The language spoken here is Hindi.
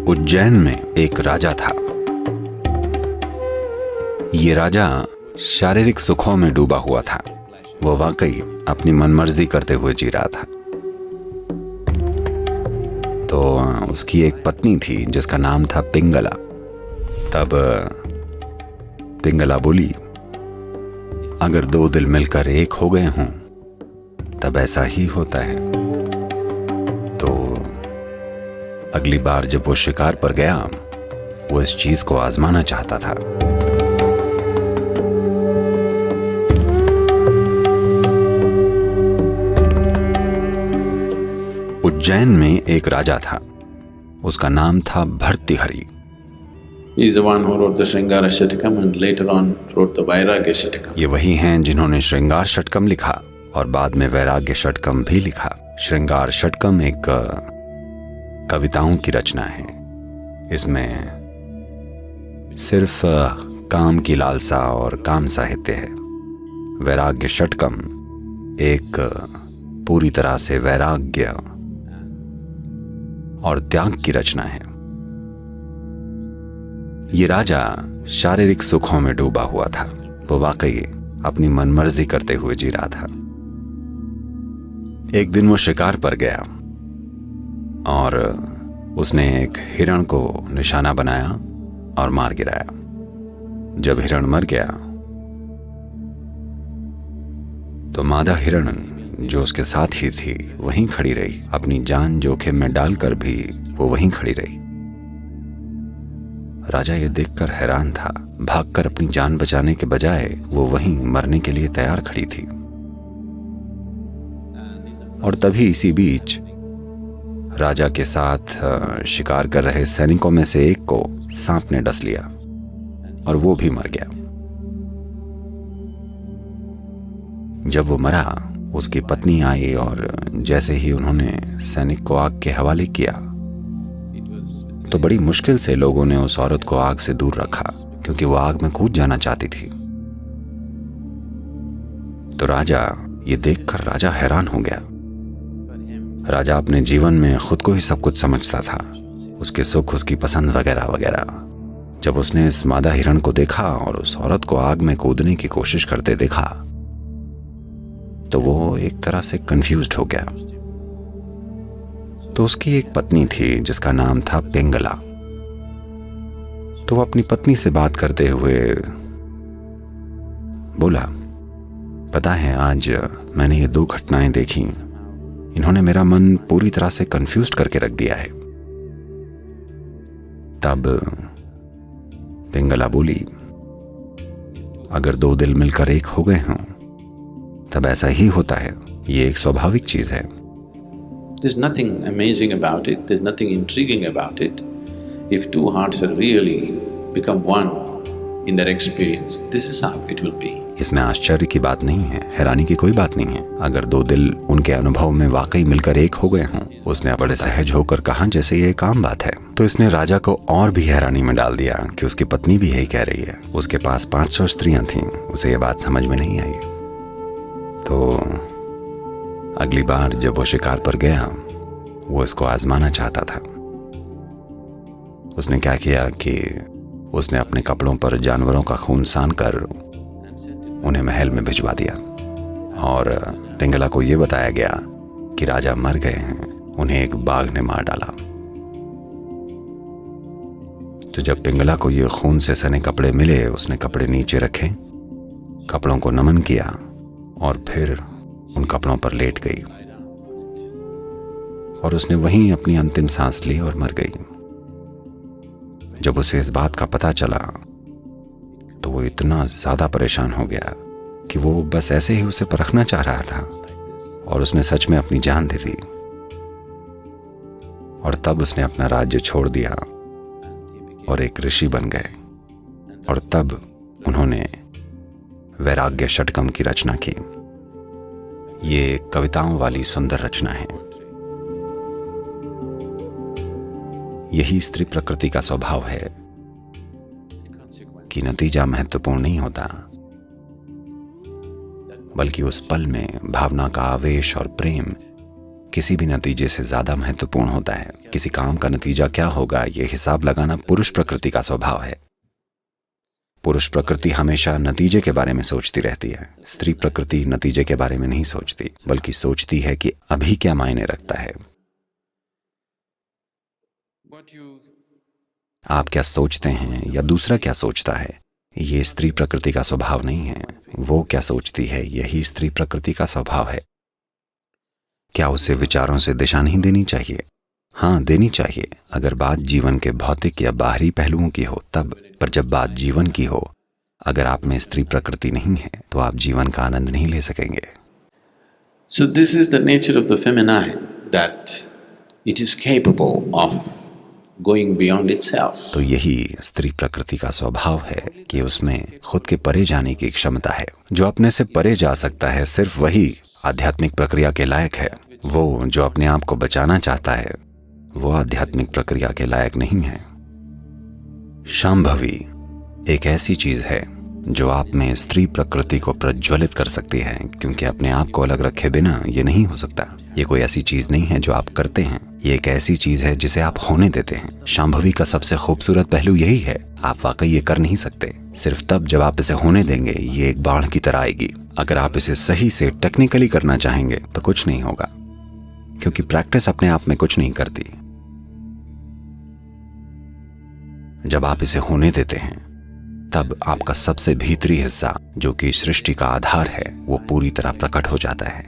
उज्जैन में एक राजा था। ये राजा शारीरिक सुखों में डूबा हुआ था। वो वाकई अपनी मनमर्जी करते हुए जी रहा था। तो उसकी एक पत्नी थी जिसका नाम था पिंगला। तब पिंगला बोली, अगर दो दिल मिलकर एक हो गए हों तब ऐसा ही होता है। तो अगली बार जब वो शिकार पर गया, वो इस चीज को आजमाना चाहता था। उज्जैन में एक राजा था। उसका नाम था Bhartrihari. He is the one who wrote the Sringara Shatakam and later on wrote the Vairagya Shatakam. ये वही हैं जिन्होंने श्रृंगार षटकम लिखा और बाद में वैराग्य षटकम भी लिखा। श्रृंगार षटकम एक कविताओं की रचना है। इसमें सिर्फ काम की लालसा और काम साहित्य है। वैराग्य षटकम एक पूरी तरह से वैराग्य और त्याग की रचना है। ये राजा शारीरिक सुखों में डूबा हुआ था। वो वाकई अपनी मनमर्जी करते हुए जी रहा था। एक दिन वो शिकार पर गया और उसने एक हिरण को निशाना बनाया और मार गिराया। जब हिरण मर गया तो मादा हिरण जो उसके साथ ही थी वहीं खड़ी रही। अपनी जान जोखिम में डालकर भी वो वहीं खड़ी रही। राजा ये देखकर हैरान था। भागकर अपनी जान बचाने के बजाय वो वहीं मरने के लिए तैयार खड़ी थी। और तभी इसी बीच राजा के साथ शिकार कर रहे सैनिकों में से एक को सांप ने डस लिया और वो भी मर गया। जब वो मरा, उसकी पत्नी आई और जैसे ही उन्होंने सैनिक को आग के हवाले किया तो बड़ी मुश्किल से लोगों ने उस औरत को आग से दूर रखा, क्योंकि वो आग में कूद जाना चाहती थी। तो राजा ये देखकर राजा हैरान हो गया। राजा अपने जीवन में खुद को ही सब कुछ समझता था, उसके सुख, उसकी पसंद वगैरह वगैरह। जब उसने इस मादा हिरण को देखा और उस औरत को आग में कूदने की कोशिश करते देखा तो वो एक तरह से कंफ्यूज्ड हो गया। तो उसकी एक पत्नी थी जिसका नाम था पिंगला। तो वो अपनी पत्नी से बात करते हुए बोला, पता है आज मैंने ये दो घटनाएं देखी, इन्होंने मेरा मन पूरी तरह से कंफ्यूज्ड करके रख दिया है। तब पिंगला बोली, अगर दो दिल मिलकर एक हो गए हों तब ऐसा ही होता है। ये एक स्वाभाविक चीज है। There's nothing amazing about it. There's nothing intriguing about it. If two hearts are really become one in their experience, this is how it will be. इसमें आश्चर्य की बात नहीं है, हैरानी की कोई बात नहीं है। अगर दो दिल उनके अनुभव में वाकई मिलकर एक हो गए हों। उसने बड़े सहज होकर कहा जैसे ये एक आम बात है। तो इसने राजा को और भी हैरानी में डाल दिया कि उसकी पत्नी भी यही कह रही है। उसके पास 500 स्त्रियां थीं, उसे ये बात समझ में नहीं आई। तो अगली बार जब वो शिकार पर गया, वो इसको आजमाना चाहता था। उसने क्या किया कि उसने अपने कपड़ों पर जानवरों का खून सान कर उन्हें महल में भिजवा दिया और पिंगला को यह बताया गया कि राजा मर गए हैं, उन्हें एक बाघ ने मार डाला। तो जब पिंगला को ये खून से सने कपड़े मिले, उसने कपड़े नीचे रखे, कपड़ों को नमन किया और फिर उन कपड़ों पर लेट गई और उसने वहीं अपनी अंतिम सांस ली और मर गई। जब उसे इस बात का पता चला तो वो इतना ज्यादा परेशान हो गया कि वो बस ऐसे ही उसे परखना चाह रहा था और उसने सच में अपनी जान दे दी। और तब उसने अपना राज्य छोड़ दिया और एक ऋषि बन गए। और तब उन्होंने वैराग्य षटकम की रचना की। ये कविताओं वाली सुंदर रचना है। यही स्त्री प्रकृति का स्वभाव है कि नतीजा महत्वपूर्ण नहीं होता, बल्कि उस पल में भावना का आवेश और प्रेम किसी भी नतीजे से ज्यादा महत्वपूर्ण होता है। किसी काम का नतीजा क्या होगा, ये हिसाब लगाना पुरुष प्रकृति का स्वभाव है। पुरुष प्रकृति हमेशा नतीजे के बारे में सोचती रहती है। स्त्री प्रकृति नतीजे के बारे में नहीं सोचती, बल्कि सोचती है कि अभी क्या मायने रखता है। आप क्या सोचते हैं या दूसरा क्या सोचता है, ये स्त्री प्रकृति का स्वभाव नहीं है। वो क्या सोचती है, यही स्त्री प्रकृति का स्वभाव है। क्या उसे विचारों से दिशा नहीं देनी चाहिए? हाँ, देनी चाहिए, अगर बात जीवन के भौतिक या बाहरी पहलुओं की हो तब। पर जब बात जीवन की हो, अगर आप में स्त्री प्रकृति नहीं है तो आप जीवन का आनंद नहीं ले सकेंगे। So this is the nature of the feminine, that it is capable of going beyond itself. तो यही स्त्री प्रकृति का स्वभाव है कि उसमें खुद के परे जाने की क्षमता है। जो अपने से परे जा सकता है, सिर्फ वही आध्यात्मिक प्रक्रिया के लायक है। वो जो अपने आप को बचाना चाहता है, वो आध्यात्मिक प्रक्रिया के लायक नहीं है। शांभवी एक ऐसी चीज है जो आप में स्त्री प्रकृति को प्रज्वलित कर सकती है, क्योंकि अपने आप को अलग रखे बिना ये नहीं हो सकता। ये कोई ऐसी चीज नहीं है जो आप करते हैं, ये एक ऐसी चीज है जिसे आप होने देते हैं। शांभवी का सबसे खूबसूरत पहलू यही है, आप वाकई ये कर नहीं सकते। सिर्फ तब जब आप इसे होने देंगे, ये एक बाढ़ की तरह आएगी। अगर आप इसे सही से टेक्निकली करना चाहेंगे तो कुछ नहीं होगा, क्योंकि प्रैक्टिस अपने आप में कुछ नहीं करती। जब आप इसे होने देते हैं, तब आपका सबसे भीतरी हिस्सा, जो कि सृष्टि का आधार है, वो पूरी तरह प्रकट हो जाता है।